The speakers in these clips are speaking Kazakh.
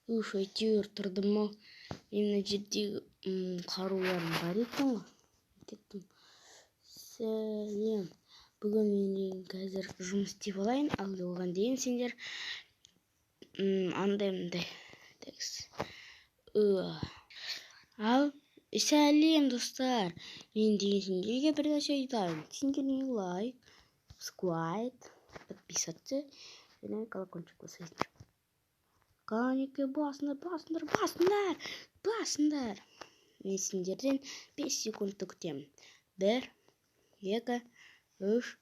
Әйтеуір тұрдым-ау. Мен мына жердегі қаруларым бар екен ғой. Кеттім. Сәлем. Бүгін мен қазір жұмыс істеп алайын. Ал оған дейін сендер андай. Ал сәлем достар. Мен деген сендерге бір нәрсе айтайын. Сендер не лайк, subscribe, подписаться және колокольчик басыңдар. Қанеке басыңдар. Мен сендерден 5 секундты күтемін. 1, 2, 3,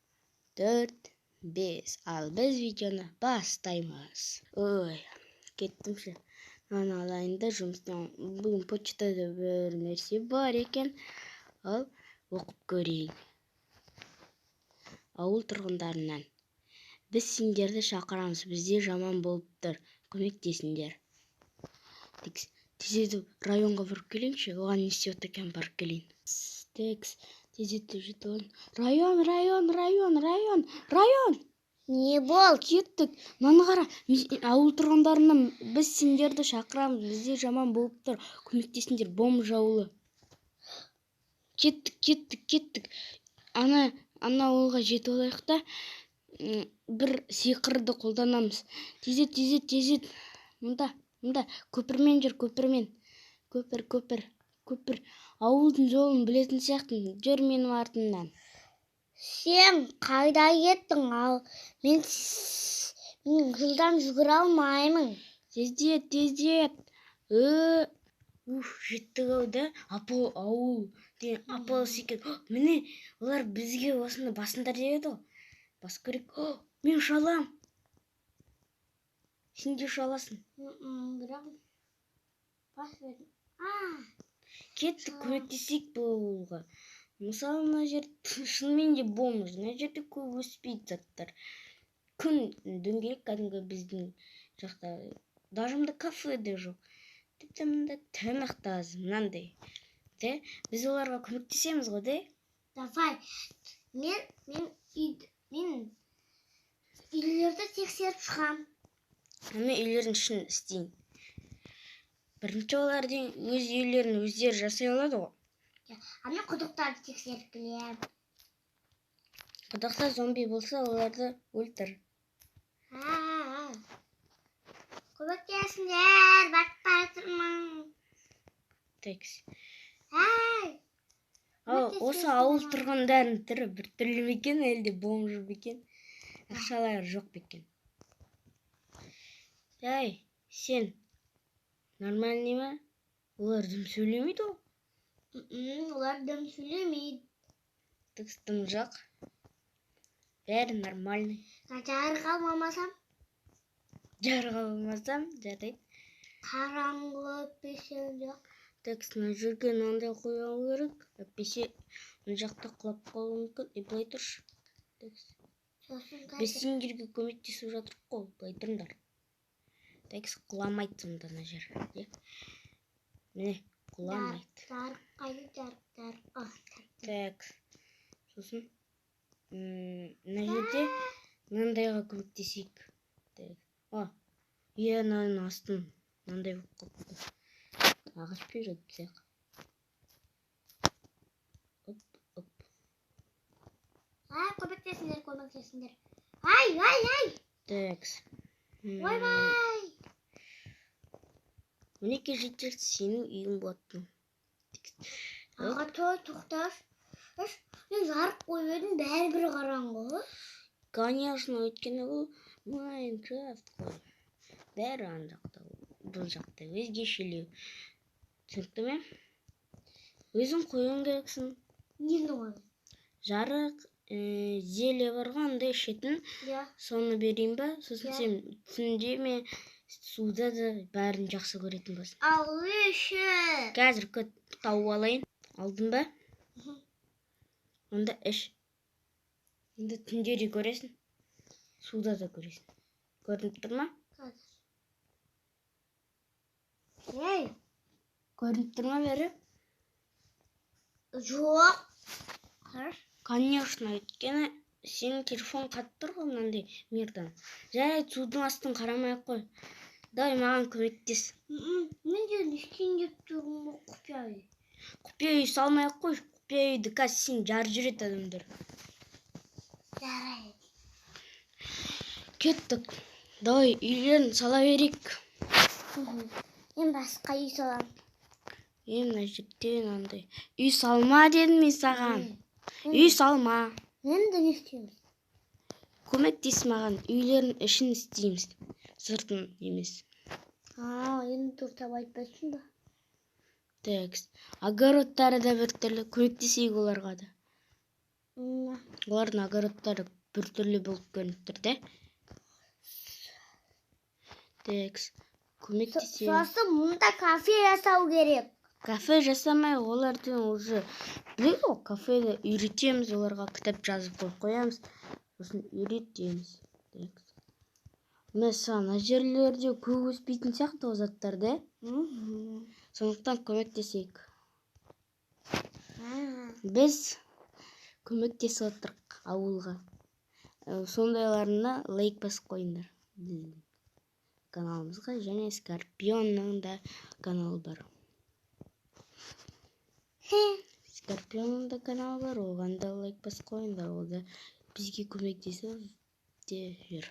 4, 5. Ал біз видеоны бастаймыз. Кеттімші. Мана алайында жұмыстан. Бүгін почтада бір нәрсе бар екен. Ал оқып көрейін. Ауыл тұрғындарынан. Біз сендерді шақырамыз. Бізде жаман болып тұр. Көмектесіңдер. Тездетіп районға барып келейінші. Оған не істеп отыр екен, барып келейін. Тездетіп жетіп алайын. Район! Не бол? Кеттік. Мана қара. Ауыл тұрғындарынан біз сендерді шақырамыз. Бізде жаман болып тұр. Көмектесіңдер. Бомж ауылы. Кеттік. Ана ауылға жетіп алайық та бір сиқырды қолданамыз. Тездет. Мұнда. Көпірмен жүр, көпірмен. Көпір. Ауылдың жолын білетін сияқтың. Жүр менің артымнан. Сен қайда кеттің? Ал мен жылдам жүгіре алмаймын. Тездет. Жеттік ау да. Ауыл деген апалы секен. Міне, олар бізге осыны басындар деді ғой. Бас керек. Мен шалам. Сен де шаласың. Кеттік, көмектесейік бұл ауылға. Мысалы, мына жер шынымен де бомж. Мына жерде көп өспейді заттар. Күн дөңгелек кәдімгі біздің жақта. Дажымда кафе де жоқ. Тіпті мында тамақ та аз, мынандай. Біз оларға көмектесеміз ғой, де? Давай. Мен үйлерді тексеріп шығам. Мен үйлердің ішін істейін. Бірінші олардың өз үйлерін өздері жасай алады ғой. Мен құдықтарды тексеріп келем. Құдықта зомби болса, оларды өлтір. Көмектесіңдер, батпай тұрмын. Осы ауыл тұрғындарының түрі бір түрлі бекен, әлде бомж бекен, ақшалары жоқ бекен. Сен нормальный ма? Олар дым сөйлемейді ғой? Олар дым сөйлемейді. Дым жоқ. Бәрі нормальный. Жарық алмасам, жарайды. Қараңғы өтпесем жоқ. Мына жерге мынандай қойған керек. Өтпесе мына жақта құлап қалуы мүмкін. Былай тұршы. Біз сендерге көмектесіп жатырық қой. Былай тұрыңдар. Құламайды сонда мына жер. Міне, құламайды. Сосын мына жерде мынандайға көмектесейік. Мынаның астын мынандай болып қалыпты. Ағаш береді сияқты. Көмектесіңдер. Ай! Ой! Мінеке жетер, сенің үйің болатын. Аға, тоқташ. Мен жарық қойып едім, бәрібір қараңғы. Конечно, өйткені бұл Майнкрафт қой. Бәрі ан жақта, бұл жақта өзгешелеу. Түсінікті ме? Өзің қойын керексің. Нені қойын? Жарық, зеле барғанда ішетін, соны берейін ба? Сосын сен түнде ме, суда да бәрін жақсы көретін болсын. Ал үші. Қазір тауып алайын. Алдың ба? Онда іш. Онда түнде де көресің, суда да көресің. Көрініп тұр ма? Көрініп тұр ма бәрі? Жоқ. Конечно, өйткені сенің телефон қатып тұр ғой мынандай мирдан. Жарайды, судың астын қарамай ақ қой. Давай маған көмектес. Мен де істейін деп тұрмын ғой құпия үй. Құпия үй салмай ақ қой. Құпия үйді қазір сен жарып жүреді адамдар. Жарайды. Кеттік. Давай үйлерін сала берейік. Мен басқа үй салам. Мына жерде мынандай. Үй салма дедім мен саған. Үй салма. Енді не істейміз? Көмектес маған. Үйлерін ішін істейміз. Сыртын емес. Енді дұрыстап айтпайсың ба? Текст. Огородтары да біртүрлі. Көмектесейік оларға да. Олардың огородтары біртүрлі болып көрініп тұр да. Текст. Көмектесейік. Сосын мұнда кафе жасау керек. Кафе жасамай, олардың уже біледі ғой, кафеде үйретеміз, оларға кітап жазып қоямыз. Сосын үйретеміз. Mesela ана жерлерде көп өспейтін сияқты ол заттар, да? Сондықтан көмектесейік. Біз көмектесіп отырық ауылға. Сондайларына лайк басып қойыңдар. Каналымызға және Скорпионның да каналы бар. Скорпионның да каналы бар, оған да лайк басып қойыңдар. Ол да бізге көмектесіп те жүр.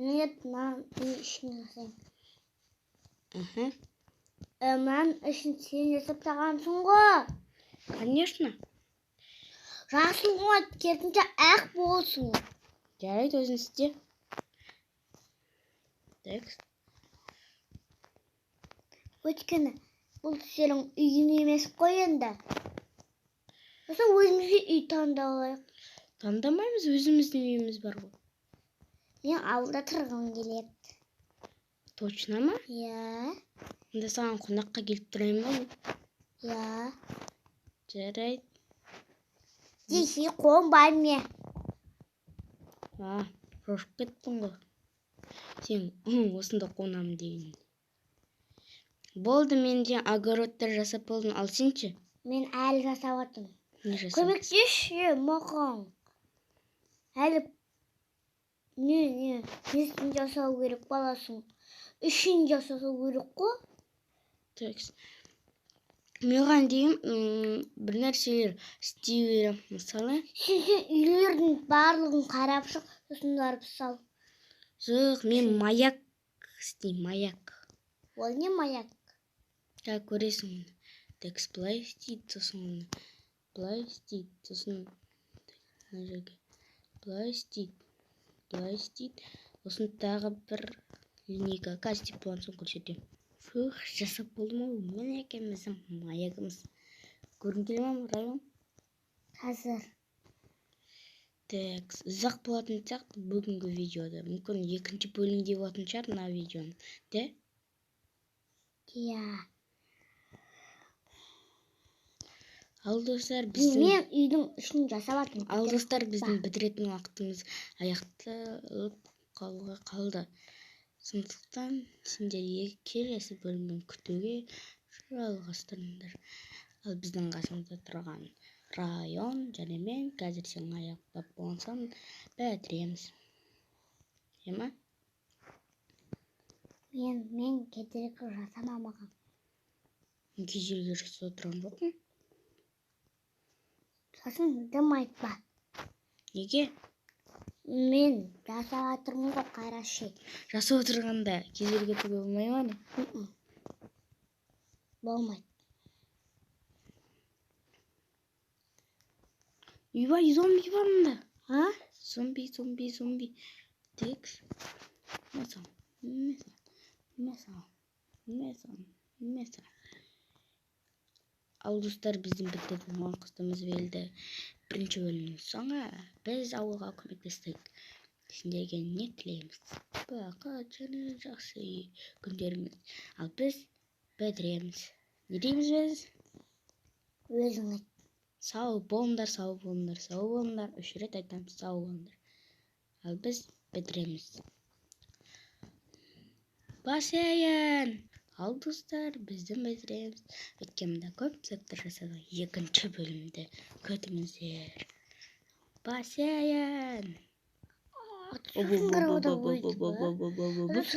Нет, мен ішін жасайын. Мен ішін сен жасап тағансың ғой. Конечно. Жасыл ғой, керісінше ақ болсын. Жарайды, өзің істе. Текст. Өйткені бұл сенің үйің емес қой енді. Сосын өзімізге үй таңдалайық. Таңдамаймыз, өзіміздің үйіміз бар ғой. Мен ауылда тұрғым келеді. Точно ма? Иә. Онда саған қонаққа келіп тұрайын ба? Иә. Жарайды. Десе қонбай ме? Шошып кеттің ғой. Сен осында қонам деген. Болды, мен де огородтар жасап болдым. Ал сенші? Мен әлі жасап атым. Не жасап? Көмектесші маған. Әлі несін жасау керек баласын. Ішін жасау керек қой. Текст. Маған дейін бір нәрселер істей берем. Мысалы? Сен үйлердің барлығын қарап шық, сосын барып сал. Жоқ, мен маяк істеймін, маяк. Ол не маяк? Көресің. Текст былай істейді, сосын былай істейді, сосын былай істейді, сосын тағы бір линейка. Қазір деп болған соң көрсетемін. Жасап болдым ау, міне екеніміздің маягымыз. Көргің келе ма, район? Қазір. Текст. Ұзақ болатын сияқты бүгінгі видеода. Мүмкін екінші бөлімде болатын шығар мына видеоны. Де? Иә. Ал достар, мен үйдің ішін жасап атым. Ал достар, біздің бітіретін уақытымыз аяқталып қалуға қалды. Сондықтан сендерге келесі бөлімін күтуге жалғастырыңдар. Ал біздің қасымызда тұрған район және мен қазір сен аяқтап болсаң бітіреміз. Ема? Мен кедергі жасамамаған. Кедергі жасап отырған жоқпын. Сосын дым айтпа. Неге? Мен жасап отырмын ғой, қарашы. Жасап отырғанда кедергі болмай ма не? Болмайды. Үйбай, зомби бар мында. Зомби. Текст. Меса. Ал достар, біздің бітірген уақытымыз келді. Бірінші бөлімнің соңы біз ауылға көмектестік. Сендерге не тілейміз? Бақыт және жақсы күндеріңіз. Ал біз бітіреміз. Не дейміз біз? Өзің айт. Сау болыңдар. 3 рет айтамыз, сау болыңдар. Ал біз бітіреміз. Басайын! Ал достар, біздің бітіреміз. Өткенімде көп заттар жасадық. Екінші бөлімді күтіңіздер. бассейн. Сосын кіріп отырып